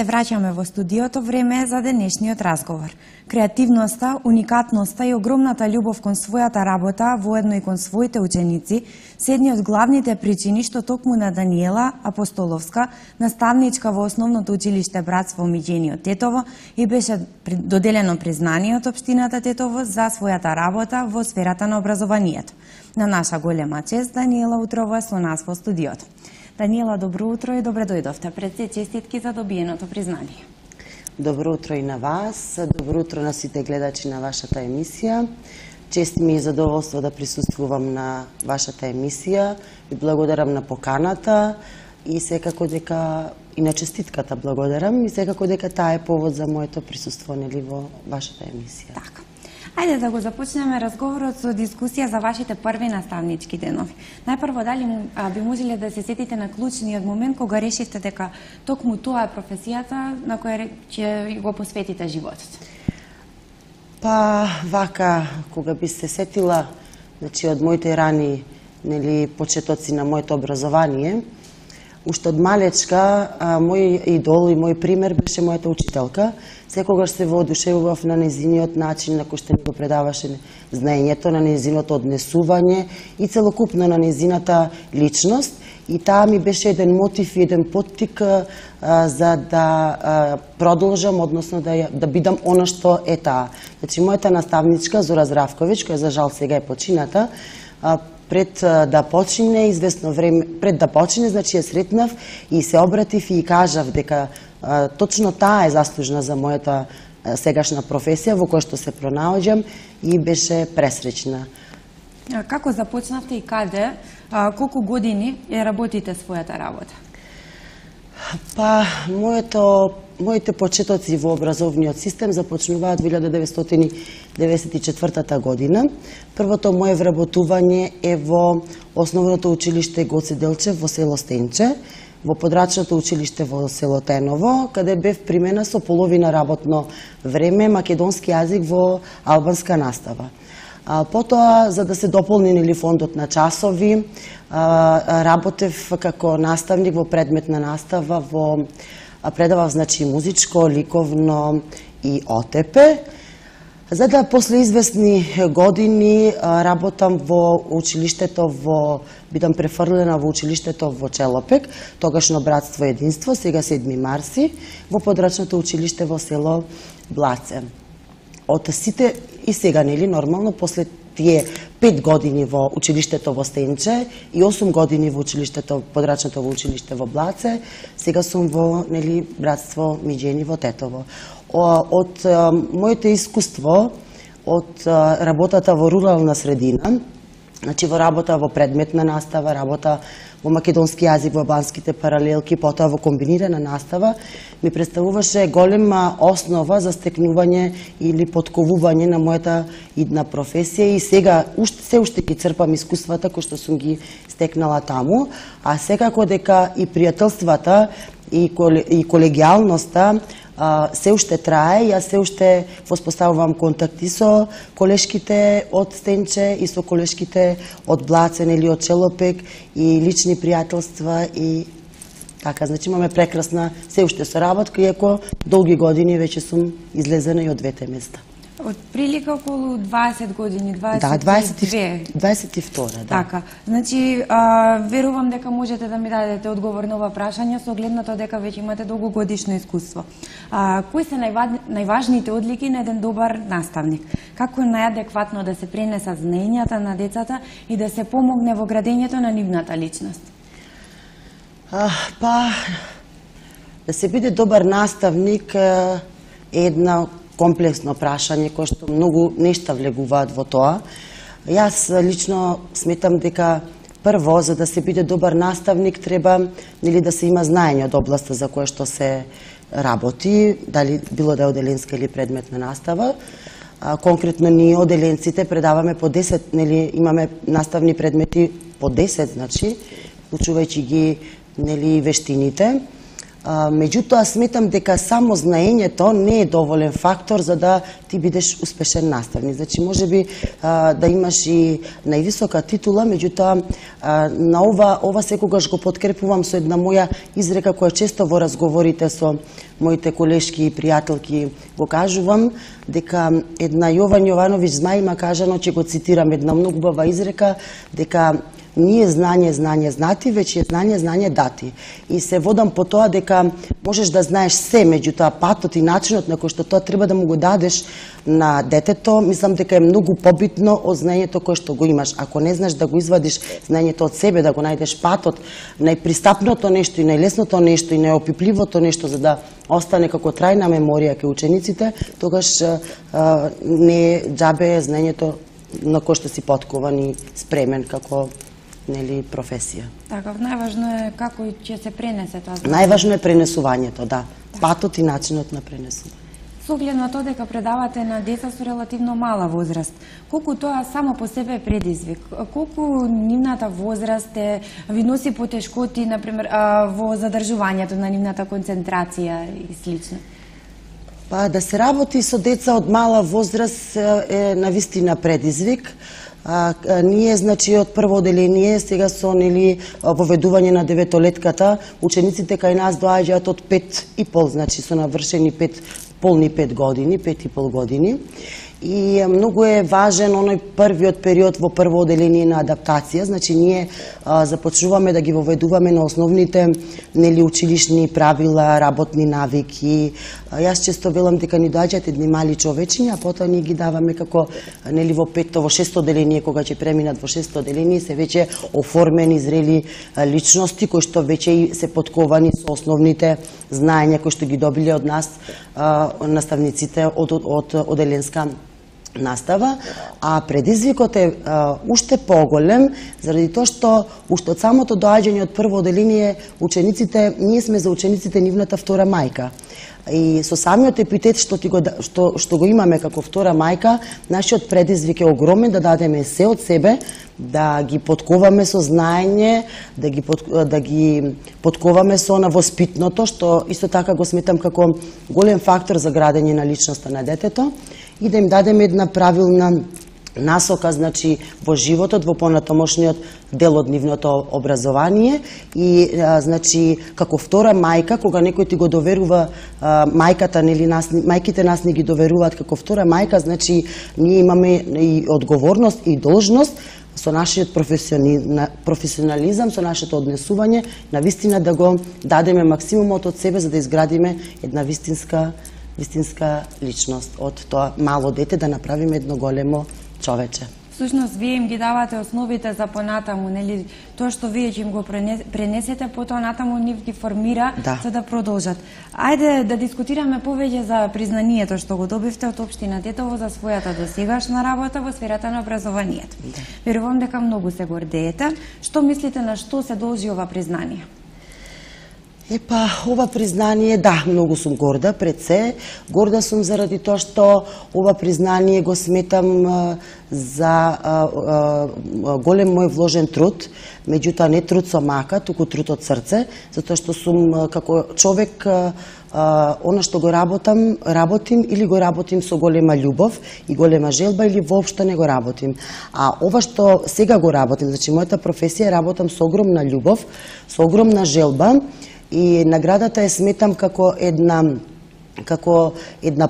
Се враќаме во студиото, време е за денешниот разговор. Креативноста, уникатноста и огромната љубов кон својата работа, воедно и кон своите ученици, се едни од главните причини што токму на Даниела Апостоловска, наставничка во Основното училиште Братство Миѓениот Тетово, и беше доделено признание од општината Тетово за својата работа во сферата на образованието. На наша голема чест, Даниела утрова е со нас во студиото. Даниела, добро утро и добре дојдовте. Пред се честитки за добиеното признание. Добро утро и на вас, добро утро на сите гледачи на вашата емисија. Чест ми и задоволство да присуствувам на вашата емисија. Ви благодарам на поканата и секако дека и на честитката благодарам и секако дека таа е повод за моето присуство во вашата емисија. Така. Ајде да го започнеме разговорот со дискусија за вашите први наставнички денови. Најпрво, дали би можеле да се сетите на клучниот момент кога решивте дека токму тоа е професијата на која ќе го посветите животот? Па, вака, кога би се сетила, значи од моите рани, почетоци на моето образование, уште од малечка, мој идол и мој пример беше мојата учителка. Секогаш се воодушевував на нејзиниот начин на кој што ни го предаваше знаењето, на нејзиното однесување и целокупно на нејзината личност. И таа ми беше еден мотив и еден поттик за да продолжам, односно да бидам она што е таа. Значи, мојата наставничка Зора Здравковиќ, која за жал сега е почината, пред да почине, известно време, пред да почине, значи ја сретнав и се обратив и кажав дека точно таа е заслужна за мојата сегашна професија во која што се пронаоѓам и беше пресречна. Како започнавте и каде, колку години ја работите својата работа? Па, моите почетоци во образовниот систем започнуваат 1994 година. Првото мое вработување е во Основното училиште Гоце Делчев во село Стенче, во Подрачното училиште во село Теново, каде бев примена со половина работно време македонски јазик во албанска настава. Потоа, за да се дополни фондот на часови, работев како наставник во предметна настава, предавав, значи, музичко, ликовно и ОТП. За да после известни години работам во училиштето бидам префрлена во училиштето во Челопек, тогашно Братство Единство, сега 7 Марси, во Подрачното училиште во село Блаце. Од сите и сега, нормално, после тие 5 години во училиштето во Стенче и 8 години во училиштето, Подрачното во училиште во Блаце, сега сум во Братство Миѓени во Тетово. Од моето искуство, од работата во рурална средина, значи во работа во предметна настава, работа во македонски јазик, во албанските паралелки, потоа во комбинирана настава, ми представуваше голема основа за стекнување или подковување на мојата идна професија и сега се уште ги црпам искуствата кои што сум ги стекнала таму, а секако дека и пријателствата и колегијалноста се уште трае. Јас се уште воспоставувам контакти со колешките од Стенче и со колешките од Блаце, од Челопек и лични пријателства и така. Значи, имаме прекрасна се уште соработка, иако долги години веќе сум излезена и од двете места. Од прилика околу 20 години, 22. Да, 22, да. Така, значи, верувам дека можете да ми дадете одговор на ова прашање со гледното дека веќе имате долгогодишно искуство. Кои се најважните одлики на еден добар наставник? Како најадекватно да се пренесат знаењата на децата и да се помогне во градењето на нивната личност? Па, да се биде добар наставник е една комплексно прашање кој што многу нешта влегуваат во тоа. Јас лично сметам дека прво, за да се биде добар наставник, треба да се има знаење од областа за која што се работи, дали било да е оделенска или предметна настава. Конкретно ние оделенците предаваме по 10, имаме наставни предмети по 10, значи, учувајќи ги вештините. Меѓутоа, сметам дека само знаењето не е доволен фактор за да ти бидеш успешен наставник. Значи, може би да имаш и највисока титула, меѓутоа на ова секогаш го подкрепувам со една моја изрека која често во разговорите со моите колешки и пријателки го кажувам, дека една Јован Јовановиќ Змај има кажано, ќе го цитирам, една многу убава изрека, дека ние знање знати, веќе е знање дати. И се водам по тоа дека можеш да знаеш се, меѓутоа патот и начинот на кој што тоа треба да му го дадеш на детето, мислам дека е многу побитно од знаењето кое што го имаш. Ако не знаеш да го извадиш знаењето од себе, да го најдеш патот, најпристапното нешто и најлесното нешто и најопипливото нешто за да остане како трајна меморија кај учениците, тогаш не е џабе знаењето на кој што си подкован и спремен како професија. Така, најважно е како ќе се пренесе тоа. Најважно е пренесувањето, да. Патот и начинот на пренесување. Со оглед на тоа дека предавате на деца со релативно мала возраст, колку тоа само по себе е предизвик? Колку нивната возраст ви носи потешкоти, например, во задржувањето на нивната концентрација и слично? Па да се работи со деца од мала возраст е навистина предизвик. Ние, значи, од прво оделение, сега со воведување на деветолетката, учениците кај нас доаѓаат од 5,5, значи со навршени полни 5 години, 5,5 години. И многу е важен оној првиот период во прво оделение на адаптација, значи ние започнуваме да ги воведуваме на основните училишни правила, работни навики. Јас често велам дека ни доаѓаат едни мали човечиња, а потоа ние ги даваме како во петто, во шесто оделение, кога ќе преминат во шесто оделение, се веќе оформени, зрели личности кои што веќе се подковани со основните знаења кои што ги добиле од нас наставниците од оделенска настава, а предизвикот е уште поголем заради тоа што уште од самото доаѓање од прво оделение учениците, ние сме за учениците нивната втора мајка. И со самиот епитет што го имаме како втора мајка, нашиот предизвик е огромен да дадеме се од себе, да ги подковаме со знаење, да ги подковаме со воспитното, што исто така го сметам како голем фактор за градење на личноста на детето, и да им дадеме една правилна насока, значи, во животот, во понатамошниот дел од нивното образование и, значи, како втора мајка, кога некој ти го доверува мајката, мајките нас ни ги доверуваат како втора мајка, значи, ние имаме и одговорност и должност со нашиот професионализам, со нашето однесување, навистина да го дадеме максимумот од себе за да изградиме една вистинска личност од тоа мало дете, да направиме едно големо човече. Всушност, вие им ги давате основите за понатаму, нели? Тоа што вие ќе им го пренесете, потоа натаму нив ги формира за да продолжат. Ајде да дискутираме повеќе за признанието што го добивте од општина Тетово за својата досегашна работа во сферата на образованието. Верувам дека многу се гордеете. Што мислите на што се должи ова признание? Ова признание, да, многу сум горда, пред се. Горда сум заради тоа што ова признание го сметам за голем мој вложен труд, меѓутоа не труд со мака, туку труд од срце, затоа што сум како човек, она што го работим или го работим со голема љубов и голема желба, или воопшто не го работим. А ова што сега го работим, значи мојата професија, работам со огромна љубов, со огромна желба, и наградата сметам како една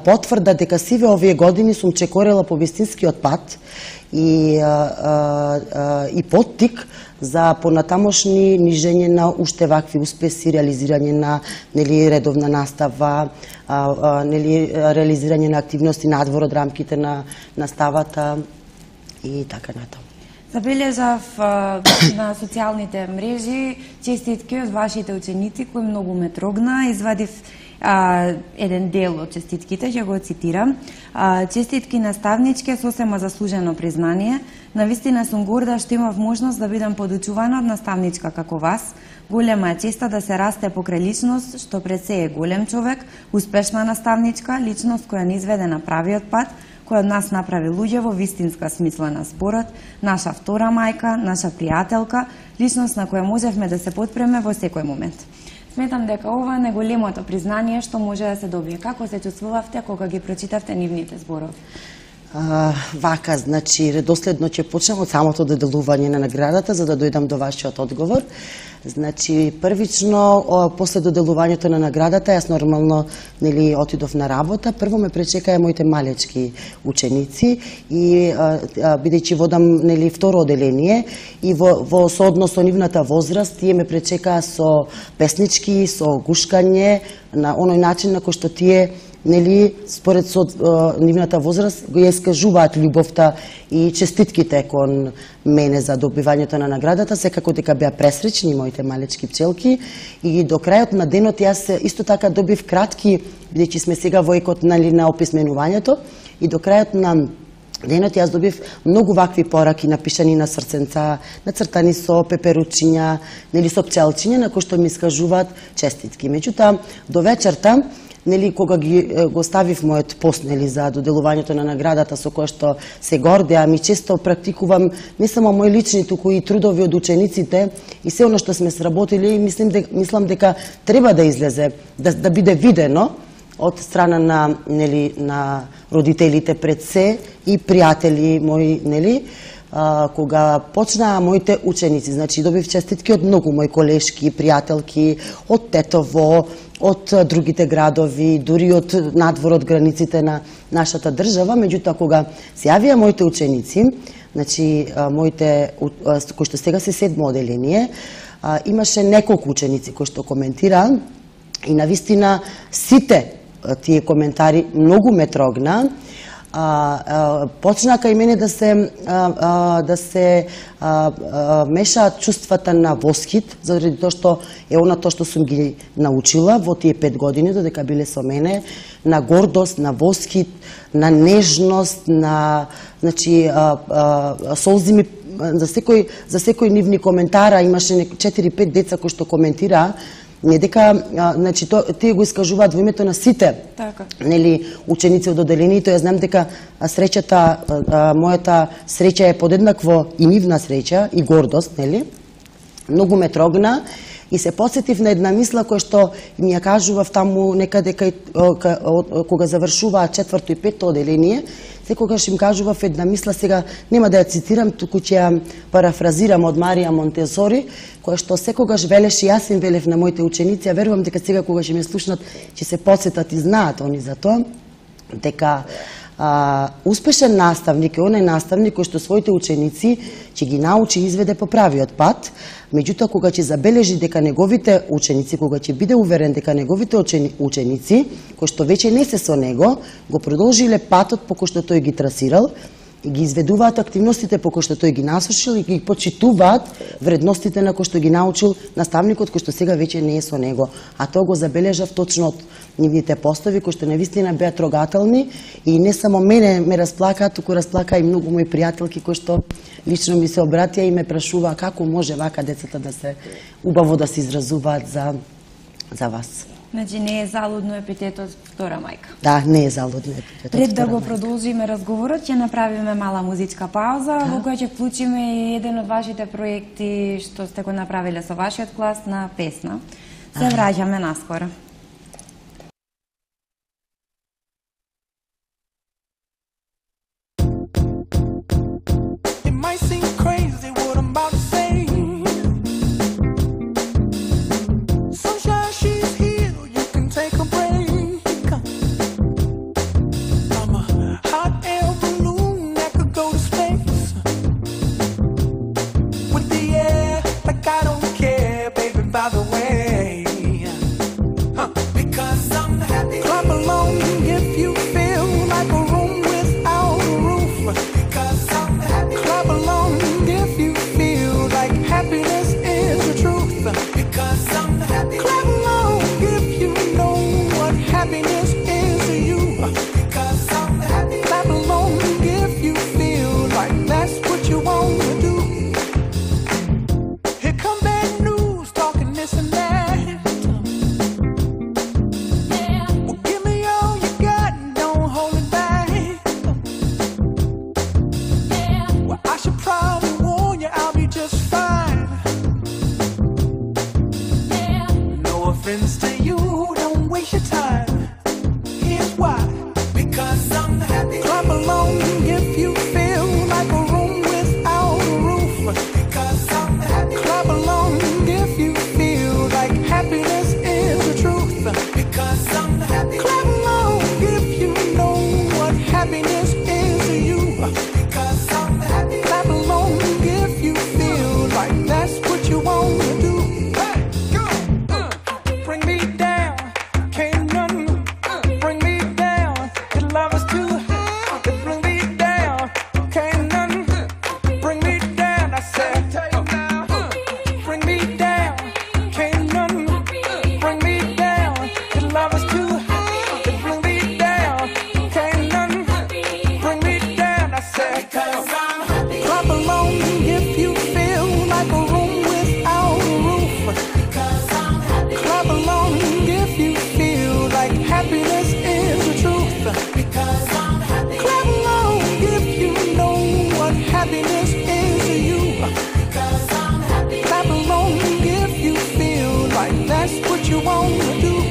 потврда дека сиве овие години сум чекорела по вистинскиот пат и поттик за понатамошни нижење на уште вакви успеси, реализирање на редовна настава, реализирање на активности надвор од рамките на наставата и така натаму. Забележав на социјалните мрежи честитки од вашите ученици кои многу ме трогна. Извадив еден дел од честитките, ќе го цитирам. Честитки наставничке, сосема заслужено признание. Навистина сум горда што имав можност да бидам подучувана од наставничка како вас. Голема е честа да се расте покрај личност што пред се е голем човек, успешна наставничка, личност која не изведе на правиот пат, која од нас направи луѓе во вистинска смисла на зборот, наша втора мајка, наша пријателка, личност на која можевме да се потпреме во секој момент. сметам дека ова е најголемото признание што може да се добие. Како се чувствувавте кога ги прочитавте нивните зборови? Вака, значи, редоследно ќе почнам од самото доделување на наградата, за да дојдам до вашиот одговор. Значи, првично, после доделувањето на наградата, јас нормално, нели, отидов на работа. Прво ме пречекаа моите малечки ученици и бидејќи водам, нели, второ оделение и во сооднос со нивната возраст, тие ме пречекаа со песнички, со гушкање, на оној начин на кој што тие, нели, според со нивната возраст го искажуваат љубовта и честитките кон мене за добивањето на наградата, секако дека беа пресречни моите малечки пчелки и до крајот на денот јас исто така добив кратки, бидејќи сме сега во екот, нали, на описменувањето, и до крајот на денот јас добив многу вакви пораки напишани на срценца, нацртани со пеперучиња, нели, со пчелчиња на кои што ми искажуваат честитки. Меѓутоа, до вечерта, нели, кога го ставив мојот пост, нели, за доделувањето на наградата со која што се гордеам и често практикувам не само мои лични, туку и трудови од учениците и се оно што сме сработили, мислам дека треба да излезе, да биде видено од страна на, нели, на родителите пред се и пријатели мои, нели, кога почнаа моите ученици, значи добив честитки од многу мои колешки, пријателки, од Тетово, од другите градови, дури од надвор од границите на нашата држава, меѓутоа кога се јавија моите ученици, значи моите кои што сега се 7 оделение, имаше неколку ученици кои што коментираа и навистина сите тие коментари многу ме трогна. Почнаа кај мене да се мешаат чувствата на восхит, заради тоа што е она тоа што сум ги научила во тие 5 години додека биле со мене, на гордост, на восхит, на нежност, на, значи, солзи ми за секој нивни коментара. Имаше 4-5 деца кои што коментираа, не дека, значи, тие го искажуваат во името на сите, така, нели, ученици од оделението. Ја знам дека среќата, мојата среќа е подеднакво и нивна среќа и гордост, нели? Многу ме трогна и се потсетив на една мисла која што ми ја кажував таму некаде кога завршуваа 4-то и 5-то оделение. Секогаш им кажував една мисла, сега нема да ја цитирам, туку ќе ја парафразирам од Марија Монтесори, која што секогаш велеше, јас им велев на моите ученици, а верувам дека сега кога ќе ме слушнат, ќе се потсетат и знаат они за тоа, дека успешен наставник е онај наставник кој што своите ученици ќе ги научи и изведе по правиот пат, меѓутоа кога ќе забележи дека неговите ученици, кога ќе биде уверен дека неговите ученици, кои што веќе не се со него, го продолжиле патот по кој што тој ги трасирал, и ги изведуваат активностите по кои што тој ги насушил и ги почитуваат вредностите на кои што ги научил наставникот кој што сега веќе не е со него. А тоа го забележав точно од нивните постови кои што навистина беа трогателни и не само мене ме расплакаа, туку расплакаа и многу мои пријателки кои што лично ми се обратија и ме прашуваа како може вака децата да се убаво да се изразуваат за вас. Значи не е залудно епитетот втора мајка. Да, не е залудно епитетот. Пред да го продолжиме разговорот, ќе направиме мала музичка пауза, во која ќе вклучиме и еден од вашите проекти што сте го направиле со вашиот клас на песна. Се враќаме наскоро. By the way, you want to do.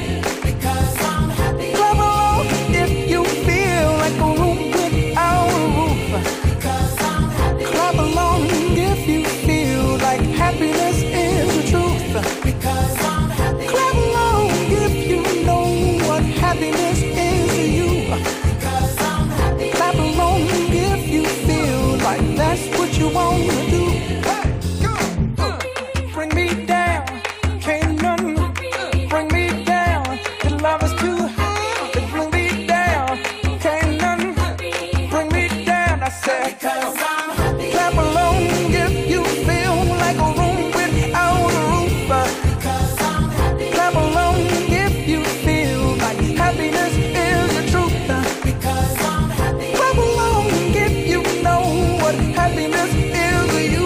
Because I'm happy. Clap along if you feel like a room without a roof. Because I'm happy. Clap along if you feel like happiness is the truth. Because I'm happy. Clap along if you know what happiness is to you. Because I'm happy. Clap along if you feel like that's what you want to do. Bring me down, can't none bring me down. The love is too high to bring me down. Can't none bring me down. I said, because I'm happy. Clap along if you feel like a room without a roof. Because I'm happy. Clap along if you feel like happiness is the truth. Because I'm happy. Clap along if you know what happiness is to you.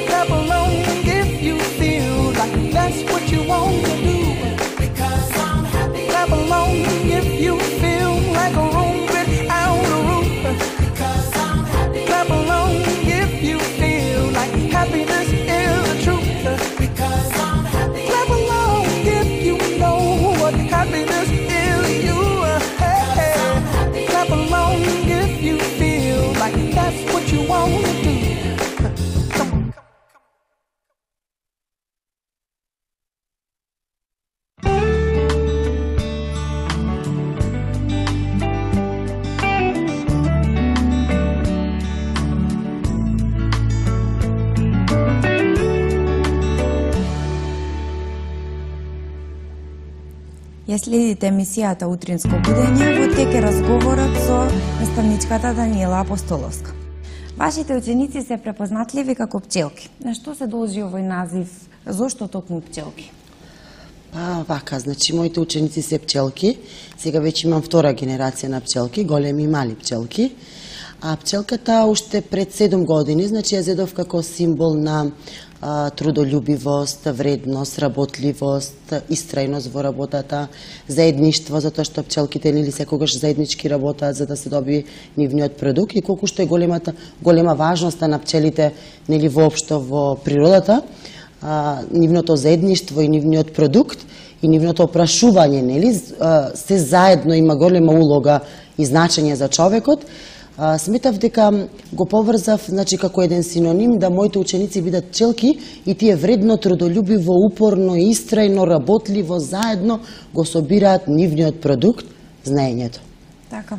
Clap along if you feel like that's what you want to do. Because I'm happy. Clap along if you feel like a room without a roof. Because I'm happy. Clap along if you feel like happiness is the truth. Because I'm happy. Clap along if you know what happiness is to you. Clap along if you feel like that's what you want to do. Come on. Ја следите емисијата Утринско будење, во тек е разговорот со наставничката Даниела Апостоловска. Вашите ученици се препознатливи како пчелки. На што се должи овој назив? Зошто токму пчелки? Вака, значи моите ученици се пчелки. Сега веќе имам втора генерација на пчелки, големи и мали пчелки. А пчелката уште пред 7 години, значи ја зедов како символ на трудолюбивост, вредност, работливост, истрајност во работата, заедништво, затоа што пчелките нели секогаш заеднички работат за да се доби нивниот продукт и колку што е голема важноста на пчелите нели воопшто во природата, нивното заедништво и нивниот продукт и нивното опрашување нели се заедно има голема улога и значење за човекот. Сметав дека го поврзав, значи како еден синоним да моите ученици бидат пчелки и тие вредно, трудолюбиво, упорно, истрајно, работливо, заедно го собираат нивниот продукт, знаењето. Така.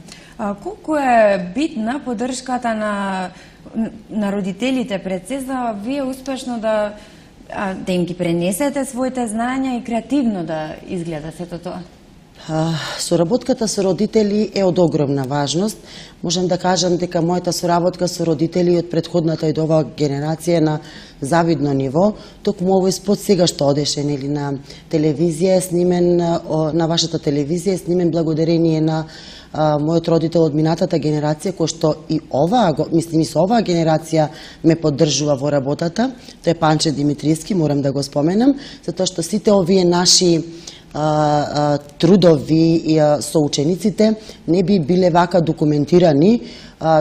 Колку е битна поддршката на родителите пред се за вие успешно да им ги пренесете своите знаења и креативно да изгледа сето тоа? Соработката со родители е од огромна важност. Можам да кажам дека мојата соработка со родители од предходната и до оваа генерација е на завидно ниво. Токму овој спот сега што одеше нели на телевизија, снимен на вашата телевизија, снимен благодарение на мојот родител од минатата генерација, кој што и со оваа генерација ме поддржува во работата. Тој е Панче Димитриевски, морам да го споменам, затоа што сите овие наши трудови со учениците не би биле вака документирани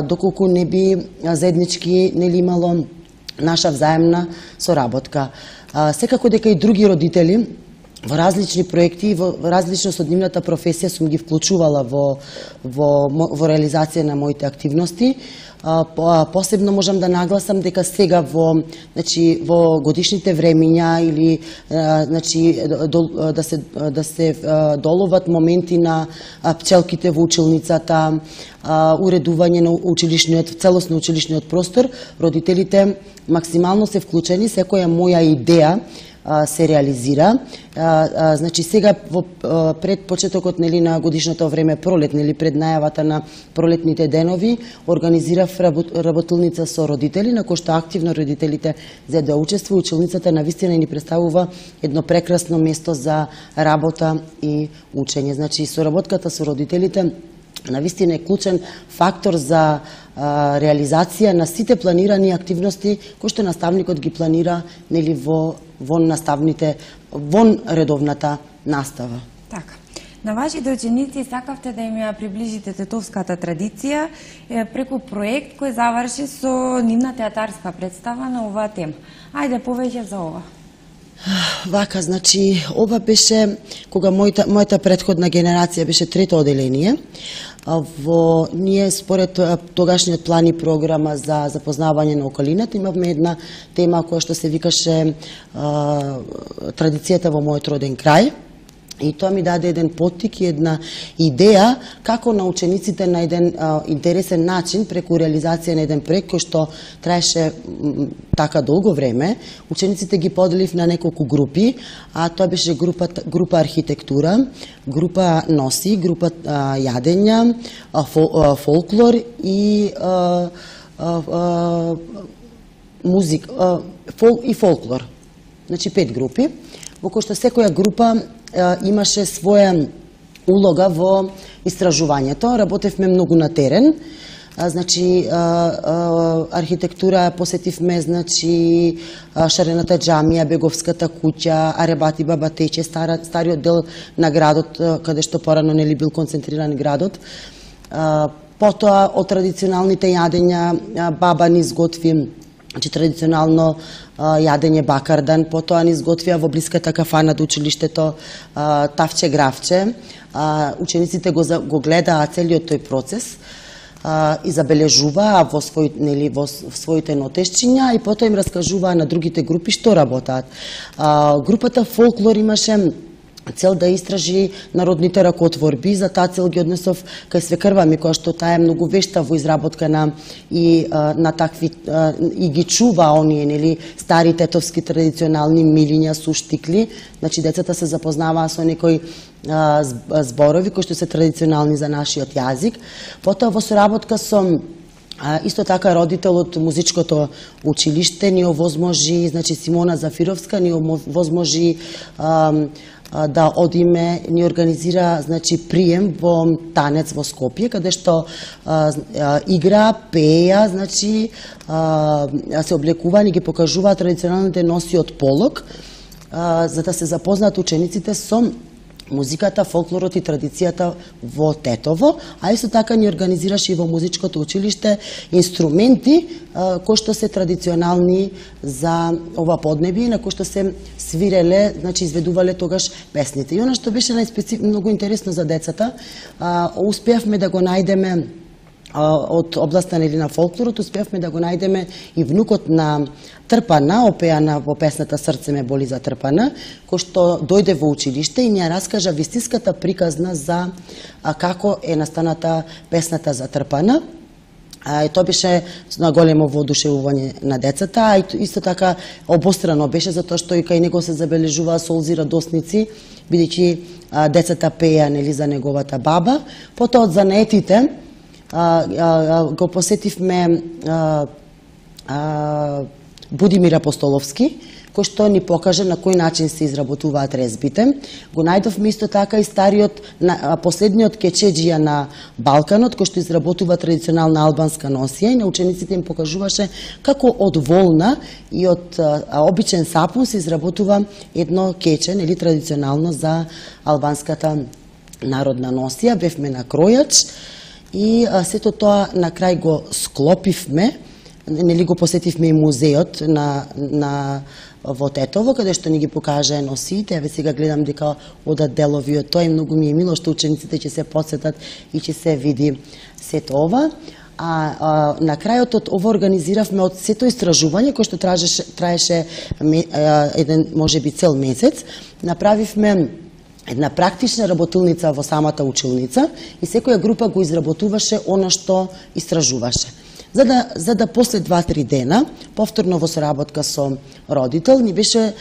доколку не би заеднички нели имало наша взаемна соработка. Секако дека и други родители во различни проекти и во различно со нивната професија сум ги вклучувала во реализација на моите активности. Посебно можам да нагласам дека сега во годишните времиња или да се доловат моменти на пчелките во училницата, уредување на целосно училишниот простор, родителите максимално се вклучени, секоја моја идеја се реализира. Значи сега пред почетокот нели на годишното време пролет, нели пред најавата на пролетните денови, организирав работилница со родители на кој што активно родителите за да учествува. Училницата навистина ни представува едно прекрасно место за работа и учење. Значи соработката со родителите навистина е клучен фактор за реализација на сите планирани активности кои што наставникот ги планира нели вон редовната настава. Така. На вашите ученици сакавте да им ја приближите тетовската традиција преку проект кој заврши со нивна театарска представа на оваа тема. Ајде повеќе за ова. Вака, значи, ова беше, кога мојата предходна генерација беше трето оделение, ние според тогашниот план и програма за запознавање на околината имавме една тема која што се викаше традицијата во мојот роден крај. И тоа ми даде еден поттик и една идеја како на учениците на еден интересен начин, преку реализација на еден проект кој што траеше така долго време, учениците ги поделив на неколку групи, а тоа беше група архитектура, група носи, група јадења, фолклор и музика и фолклор. Значи 5 групи, во кои што секоја група имаше своја улога во истражувањето. Работевме многу на терен. Значи архитектура посетивме, значи Шарената џамија, Беговската куќа, Аребати Баба Тече, стариот дел на градот каде што порано нели бил концентриран градот. Потоа од традиционалните јадења баба ни изготви, значи традиционално јадење бакардан, потоа ни изготвија во блиската кафана до училиштето тавче гравче. Учениците го гледаа целиот тој процес и забележуваа во своите нотешчиња и потоа им раскажуваа на другите групи што работаат. Групата фолклор имаше цел да истражи народните ракотворби, за таа цел ги однесов кај свекрва ми, која што таа е многу вешта во изработка на такви и ги чува оние нели стари тетовски традиционални милиња, суштикли. Значи децата се запознаваа со некои зборови кои што се традиционални за нашиот јазик. Потоа во соработка со исто така родител од музичкото училиште ни овозможи, значи Симона Зафировска ни овозможи да одиме, ни организира, значи, прием во танец во Скопје, каде што игра, пеја, значи, се облекува, ни ги покажуваат традиционалните носи од полог, за да се запознаат учениците со музиката, фолклорот и традицијата во Тетово, а исто така ни организираше и во музичкото училиште инструменти кои што се традиционални за ова поднебие, на кои што се свиреле, значи изведувале тогаш песните. И она што беше многу интересно за децата, успеавме да го најдеме од областта или на фолклорот, успеавме да го најдеме и внукот на Трпана, опеана во песната Срце ме боли за Трпана, кој што дојде во училиште и ни ја раскажа вистинската приказна за како е настаната песната за Трпана. И тоа беше на големо воодушевување на децата, а исто така обострано беше затоа што и кај него се забележуваа солзи радосници, бидејќи децата пееа нели за неговата баба. Потоа од занаетите го посетивме Будимир Апостоловски, кој што ни покажа на кој начин се изработуваат резбите. Го најдовме исто така и последниот кечеџија на Балканот, кој што изработува традиционална албанска носија и на учениците им покажуваше како од волна и од обичен сапун се изработува едно кече, нели традиционално за албанската народна носија. Бевме на кројач и сето тоа на крај го склопивме, нели го посетивме и музеот во Тетово, каде што ни ги покажа носиите. Еве сега гледам дека одат делови од тоа и многу ми е мило што учениците ќе се потсетат и ќе се види сето ова. На крајот од ова организиравме од сето истражување кој што траеше еден можеби цел месец, направивме една практична работилница во самата училница и секоја група го изработуваше она што истражуваше. За да после 2-3 дена, повторно во соработка со родител, ни беше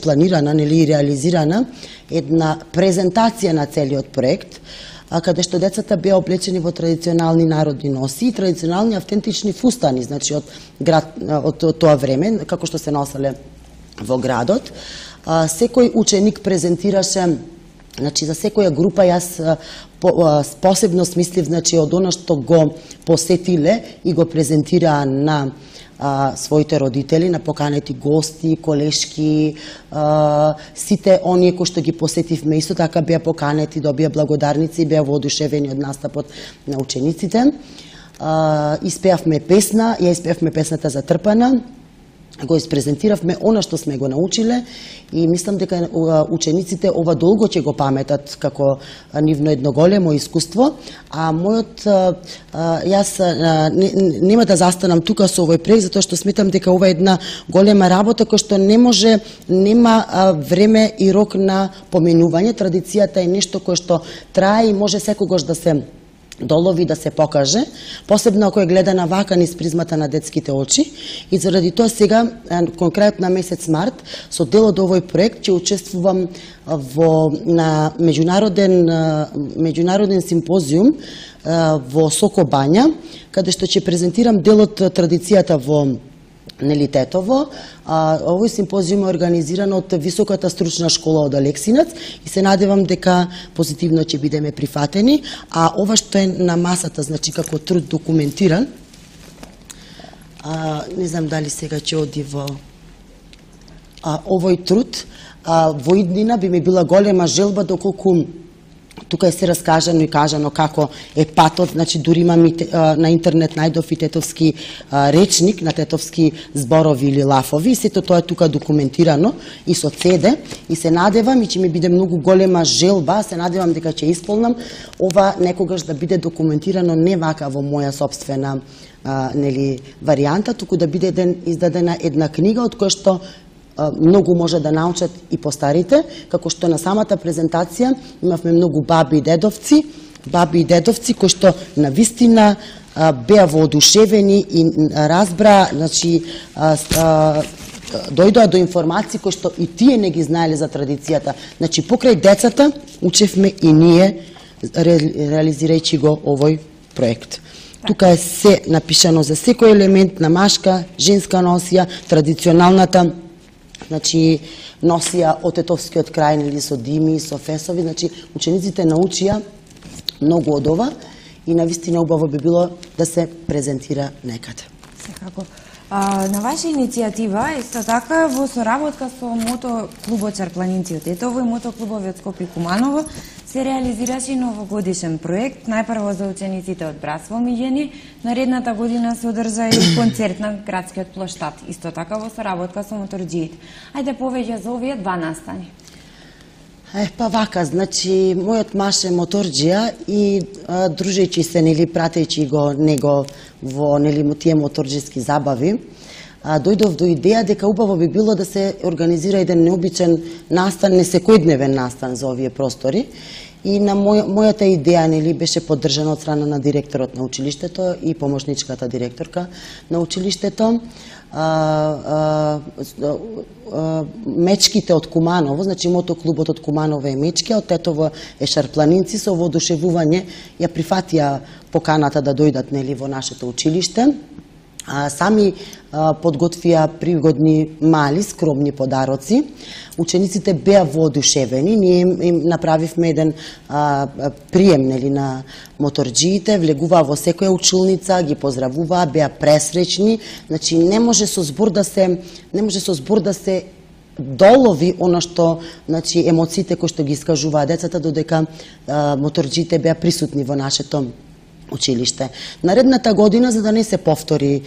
планирана или реализирана една презентација на целиот проект, каде што децата беа облечени во традиционални народни носи и традиционални автентични фустани, значи од тоа време, како што се носеле во градот. Секој ученик презентираше, значи за секоја група јас посебно смислив, значи од она што го посетиле и го презентираа на своите родители, на поканети гости, колешки, сите оние кои што ги посетивме исто така беа поканети, добија благодарници и беа воодушевени од настапот на учениците. Испеавме песна, ја испеавме песната за Трпана, го испрезентиравме она што сме го научиле и мислам дека учениците ова долго ќе го паметат како нивно едно големо искуство, а мојот јас нема да застанам тука со овој проект затоа што сметам дека ова е една голема работа која што нема време и рок на поменување. Традицијата е нешто кое што трае и може секогаш да се долови, да се покаже, посебно ако е гледана вака низ призмата на детските очи. И заради тоа сега, конкретно на месец март, со дел од овој проект ќе учествувам на меѓународен симпозиум во Соко Бања, каде што ќе презентирам дел од традицијата во Тетово. Овој симпозиум е организиран од Високата стручна школа од Алексинац и се надевам дека позитивно ќе бидеме прифатени, а ова што е на масата, значи како труд документиран, не знам дали сега ќе оди во овој труд, во иднина би ми била голема желба доколку тука е се раскажано и кажано како е патот, значи дури имам на интернет најдов и тетовски речник на тетовски зборови или лафови, и сето тоа е тука документирано и со CD, и се надевам и ќе ми биде многу голема желба, се надевам дека ќе исполнам ова некогаш да биде документирано не вака во моја собствена варијанта, туку да биде издадена една книга од која што многу може да научат и постарите, како што на самата презентација имавме многу баби и дедовци кои што навистина беа воодушевени и разбра, значи дојдоа до информации кои што и тие не ги знаеле за традицијата. Значи покрај децата учевме и ние реализирајќи го овој проект. Тука е се напишано за секој елемент на машка, женска носија, традиционалната, значи носија од тетовскиот крај, или со дими, со фесови, значи учениците научија многу од ова и навистина убаво би било да се презентира некаде. Секако. На ваша иницијатива, исто така, во соработка со мотоклубот Чарпланинци од Тетово и мотоклубови од Скопје и Куманово, се реализираше новогодишен проект, најпрво за учениците од Братство Миѓени. Наредната година се одржа и концерт на градскиот плоштад, исто така во соработка со моторџиите. Ајде повеќе за овие два настани. Па вака, значи, мојот маж е моторџија и дружејќи се, пратејќи го него во тие моторџиски забави, дојдов до идеја дека убаво би било да се организира еден необичен настан, несекојдневен настан за овие простори. И на мојата идеја беше поддржана од страна на директорот на училиштето и помошничката директорка на училиштето. Мечките од Куманово, значи мотоклубот од Куманово е Мечки, од Тетово е Шарпланинци, со воодушевување ја прифатија поканата да дојдат во нашето училиште. Сами подготвија пригодни мали, скромни подароци. Учениците беа воодушевени. Ние им направивме еден прием на моторџиите, влегуваа во секоја училница, ги поздравуваа, беа пресречни. Значи не може со збор да се долови она што, значи, емоциите кои што ги искажуваа децата, додека моторџиите беа присутни во нашето училиште. Наредната година, за да не се повтори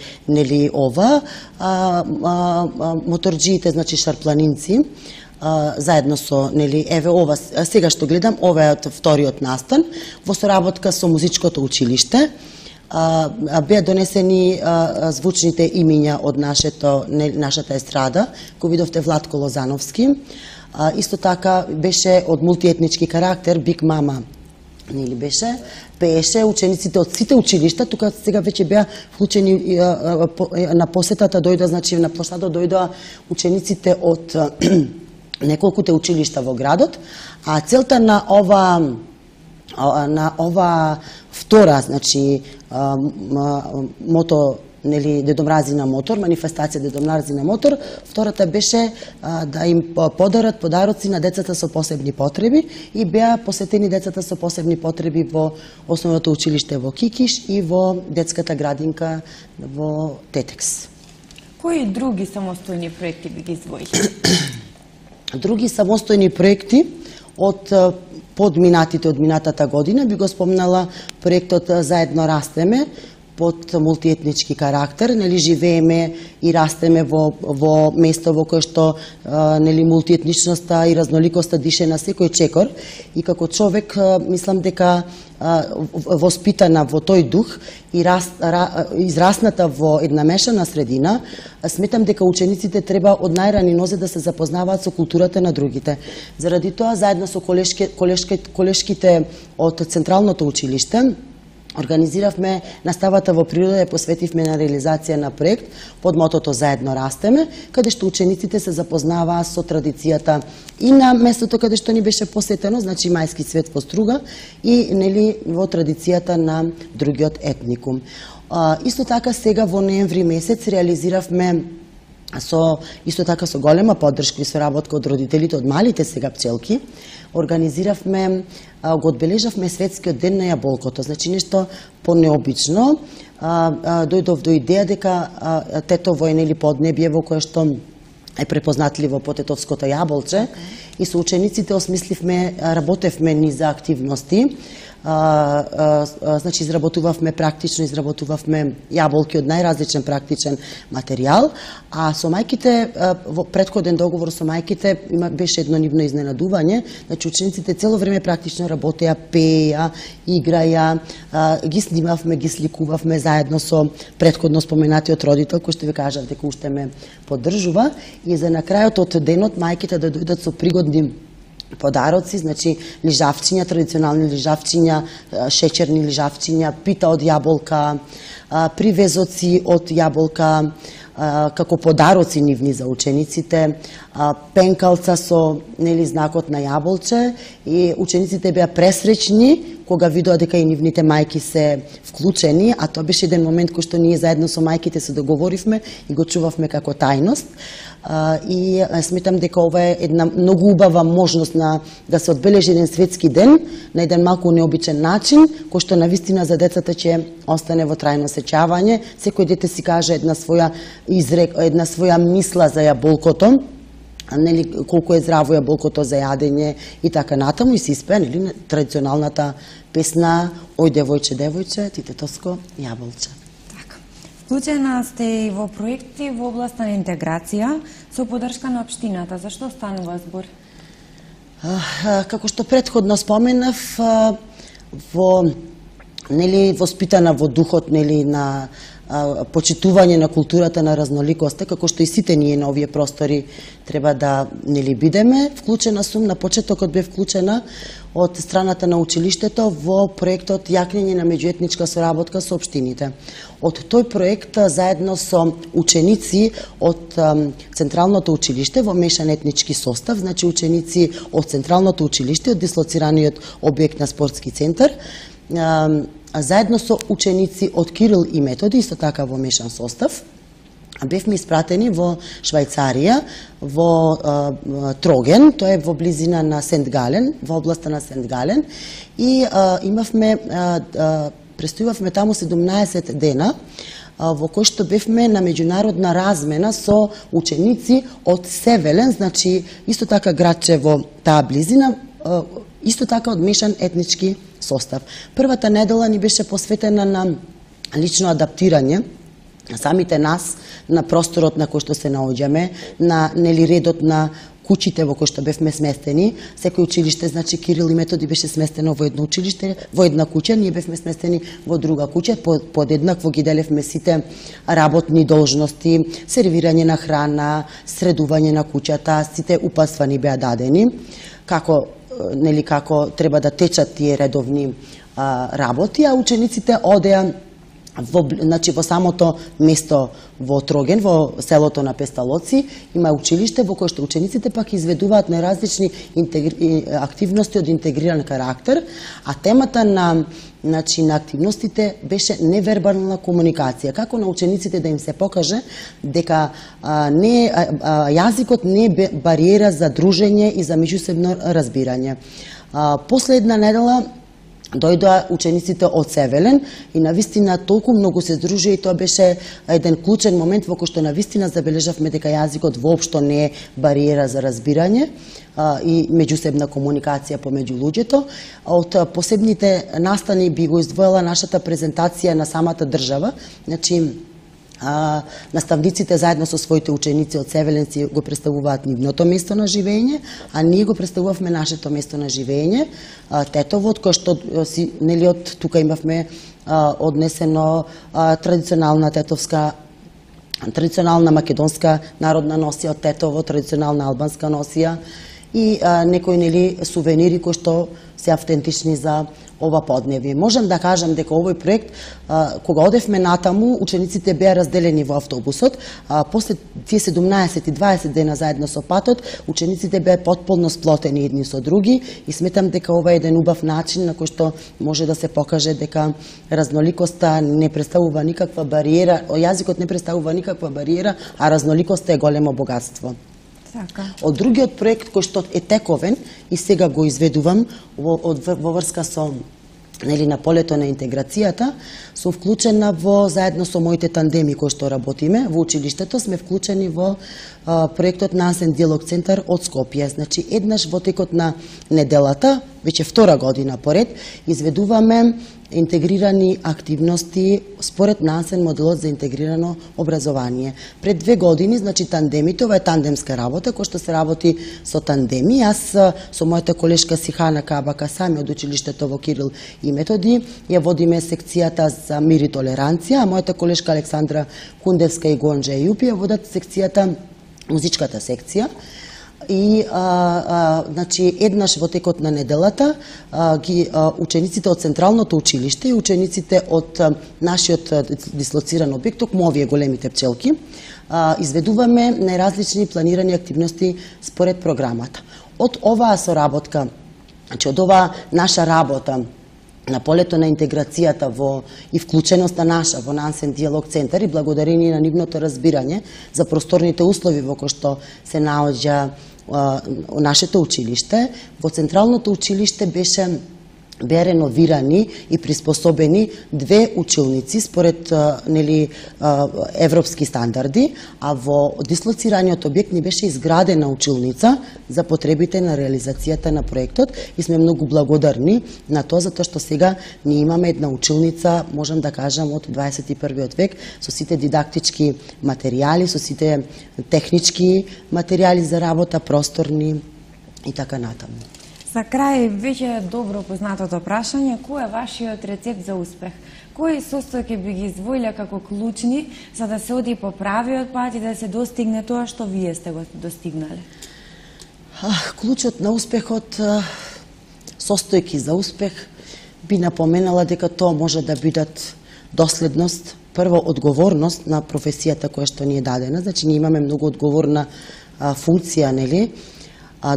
ова, моторџиите, значи Шарпланинци, заедно со еве ова сега што гледам, ова е вториот настан во соработка со музичкото училиште. Беа донесени звучните имиња од нашата естрада, кој видовте Владко Лозановски. Исто така беше од мултиетнички карактер, Биг Мама беше, пееше, учениците од сите училишта, тука сега веќе беа вклучени на посетата, дојдоа, значи на площадот дојдоа учениците од неколкуте училишта во градот, а целта на ова втора, значи Дедо Мрази на мотор, манифестација Дедо Мрази на мотор, втората беше да им подарат подароци на децата со посебни потреби и беа посетени децата со посебни потреби во основното училиште во Кикиш и во детската градинка во Тетекс. Кои други самостојни проекти би ги издвоили? Други самостојни проекти од подминатите од минатата година би го спомнала проектот Заедно растеме, под мултиетнички карактер, нели живееме и растеме во место во кое што нели мултиетничноста и разноликоста дише на секој чекор, и како човек мислам дека воспитана во тој дух и израсната во една мешана средина, сметам дека учениците треба од најрани нозе да се запознаваат со културата на другите. Заради тоа, заедно со колешките од Централното училиште, организиравме наставата во природа и посветивме на реализација на проект под мотото Заедно растеме, каде што учениците се запознаваа со традицијата и на местото каде што ни беше посетено, значи Мајски цвет во Струга, и нели во традицијата на другиот етникум. Исто така сега во ноември месец реализиравме исто така со голема поддршка и соработка од родителите од малите сега пчелки, организиравме, го одбележавме светскиот ден на јаболкото. Значи нешто понеобично. Дојдов до идеја дека Тетово е нели поднебје во кое што е препознатливо по тетовското јаболче, и со учениците осмисливме, работевме низ за активности. Значи изработувавме јаболки од најразличен практичен материјал, а со мајките, во претходен договор со мајките беше едно нивно изненадување. Значи учениците цело време практично работеа, пееа, играја, ги снимавме, ги сликувавме заедно со претходно споменатиот родител, кој што ви кажав дека уште ме поддржува, и за на крајот од денот мајките да дојдат со пригодни подароци, значи лижавчиња, традиционални лижавчиња, шеќерни лижавчиња, пита од јаболка, привезоци од јаболка, како подароци нивни за учениците, пенкалца со нели знакот на јаболче, и учениците беа пресречни кога видоа дека и нивните мајки се вклучени, а тоа беше еден момент кој што ние заедно со мајките се договоривме и го чувавме како тајност. И сметам дека ова е една многу убава можност да се одбележи еден светски ден на еден малку необичен начин, кој што навистина за децата ќе остане во трајно сеќавање. Секој дете си каже една своја мисла за јаболкото, нели колку е здраво јаболкото за јадење и така натаму, и се испее нели традиционалната песна Ој девојче, девојче, ти тетовско јаболче. Вклучена сте и во проекти во областа на интеграција со поддршка на општината. Зашто станува збор? Како што претходно споменав, воспитана во духот нели на почитување на културата на разноликоста, како што и сите ние на овие простори треба да нели бидеме. Вклучена сум, на почетокот бев вклучена од страната на училиштето во проектот Јакнење на меѓуетничка соработка со општините. Од тој проект, заедно со ученици од Централното училиште во мешан етнички состав, значи ученици од Централното училиште, од дислоцираниот објект на спортски центар, заедно со ученици од Кирил и Методи, исто така во мешан состав, бевме испратени во Швајцарија, во Троген, тоа е во близина на Сент Гален, во областа на Сент Гален, и престојувавме таму 17 дена, во кој што бевме на меѓународна размена со ученици од Севелен, значи исто така градче во таа близина, исто така од мешан етнички состав. Првата недела ни беше посветена на лично адаптирање на самите нас, на просторот на кој што се наоѓаме, на нели редот на куќите во кои што бевме сместени. Секој училиште, значи Кирил и Методи беше сместено во едно училиште, во една куќа, ние бевме сместени во друга куќа, подеднакво ги делевме сите работни должности, сервирање на храна, средување на куќата, сите упатства ни беа дадени, како треба да течат тие редовни работи, а учениците одеа во самото место во Троген, во селото на Песталоци, има училиште во кое што учениците пак изведуваат најразлични активности од интегриран карактер, а темата на активностите беше невербална комуникација. Како на учениците да им се покаже дека јазикот не е бариера за дружење и за меѓусебно разбирање. После една недела дојдоа учениците од Севелен и навистина толку многу се здружија и тоа беше еден клучен момент во кој што навистина забележавме дека јазикот воопшто не е бариера за разбирање и меѓусебна комуникација помеѓу луѓето. Од посебните настани би го издвоила нашата презентација на самата држава. Значи, наставниците заедно со своите ученици од Севелен си го представуваат нивното место на живење, а ние го представувавме нашето место на живење, Тетово, од кој што нели од тука имавме однесено традиционална тетовска, традиционална македонска народна носија од Тетово, традиционална албанска носија и некои нели сувенири кои што се автентични за ова подневие. Можам да кажам дека овој проект, кога одевме натаму, учениците беа разделени во автобусот, после тие 17 и 20 дена заедно со патот, учениците беа потполно сплотени едни со други и сметам дека ова е еден убав начин на кој што може да се покаже дека разноликоста не представува никаква бариера, јазикот не представува никаква бариера, а разноликоста е големо богатство. Така. Од другиот проект кој што е тековен и сега го изведувам во врска со нели на полето на интеграцијата, сум вклучена заедно со моите тандеми кои што работиме во училиштето, сме вклучени во проектот Нансен диалог центар од Скопје. Значи еднаш во текот на неделата, веќе втора година поред, изведуваме интегрирани активности според Нансен моделот за интегрирано образование. Пред 2 години, значи тандемите, ова е тандемска работа, кој што се работи со тандеми. Јас со мојата колешка Сихана Кабака сами од училиштето во Кирил и Методи ја водиме секцијата за мир и толеранција, а мојата колешка Александра Кундевска и Гонџа Јупи ја водат секцијата, музичката секција. И значи еднаш во текот на неделата учениците од Централното училиште и учениците од нашиот дислоциран објект, токму овие големите пчелки, изведуваме најразлични планирани активности според програмата. Од оваа соработка, значи од оваа наша работа на полето на интеграцијата и вклученоста наша во Нансен диалог центар и благодарение на нивното разбирање за просторните услови во кои што се наоѓа нашето училиште, во Централното училиште беа реновирани и приспособени 2 училници според нели европски стандарди, а во дислоцираниот објект ни беше изградена училница за потребите на реализацијата на проектот и сме многу благодарни на тоа затоа што сега ние имаме една училница, можам да кажам, од 21 век со сите дидактички материјали, со сите технички материјали за работа, просторни и така натаму. За крај, веќе добро познатото прашање, кој е вашиот рецепт за успех? Кои состојки би ги издвоиле како клучни за да се оди по правиот пат и да се достигне тоа што вие сте го достигнале? Клучот на успехот, состојки за успех, би напоменала дека тоа може да бидат доследност, прво одговорност на професијата која што ни е дадена, значи ние имаме многу одговорна функција, нели?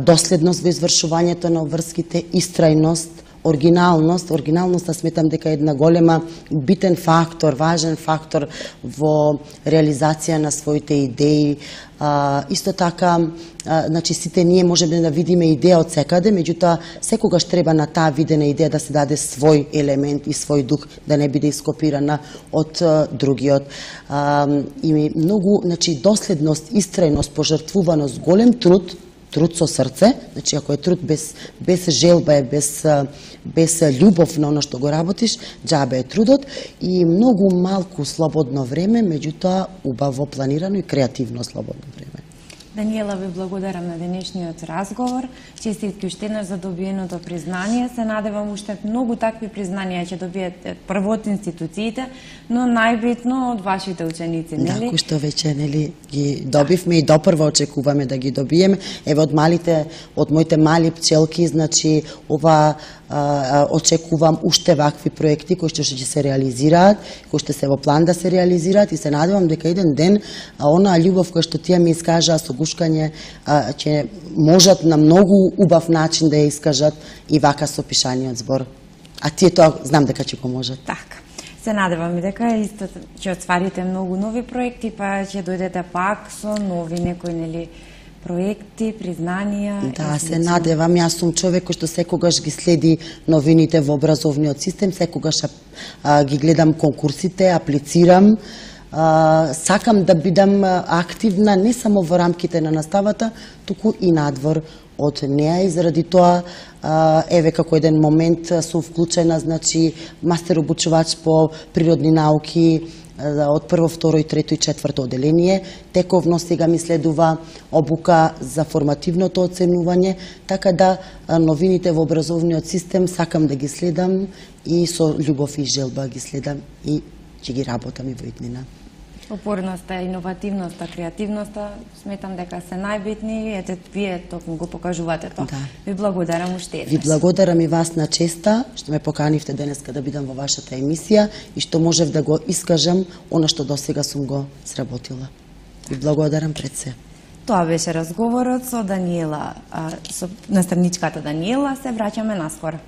Доследност во извршувањето на обврските, истрајност, оригиналност. Оригиналноста сметам дека е една голема битен фактор, важен фактор во реализација на своите идеи. Исто така, значи сите ние можеме да видиме идеја од секаде, меѓутоа секогаш треба на таа видена идеја да се даде свој елемент и свој дух, да не биде ископирана од другиот. И многу, значи доследност, истрајност, пожртвуваност, голем труд со срце, значи ако е труд без желба, без љубов на оно што го работиш, џабе е трудот и многу малку слободно време, меѓутоа убаво планирано и креативно слободно време. Даниела, ви благодарам на денешниот разговор. Честитки уште еднаш за добиеното признание. Се надевам уште многу такви признанија ќе добиете прво од институциите, но најбитно од вашите ученици, нели? Да, кои што веќе нели ги добивме и допрва очекуваме да ги добиеме. Еве од моите мали пчелки, значи ова очекувам уште вакви проекти кои што ќе се реализираат, кои што се во план да се реализираат и се надевам дека еден ден онаа љубов која што тие ми искажаа со гушкање ќе можат на многу убав начин да ја искажат и вака со пишаниот збор. А тие тоа знам дека ќе го можат. Така. Се надевам и дека исто ќе отварите многу нови проекти, па ќе дојдете пак со нови некои, нели, проекти, признанија. Да, се надевам. Јас сум човек кој што секогаш ги следи новините во образовниот систем, секогаш ги гледам конкурсите, аплицирам. Сакам да бидам активна не само во рамките на наставата, туку и надвор од неа и заради тоа еве како еден момент сум вклучена, значи мастер обучувач по природни науки од прво, второ и трето и четврто оделение. Тековно сега ми следува обука за формативното оценување, така да новините во образовниот систем сакам да ги следам и со љубов и желба ги следам и ќе ги работам и во иднина. Опорноста, иновативноста, креативноста, сметам дека се најбитни и ете вие токму го покажувате тоа. Да. Ви благодарам уште еднаш. Ви благодарам и вас на честа што ме поканивте денеска да бидам во вашата емисија и што можев да го искажам она што досега сум го сработила. Ви благодарам пред се. Тоа беше разговорот со Даниела, со наставничката Даниела. Се враќаме наскоро.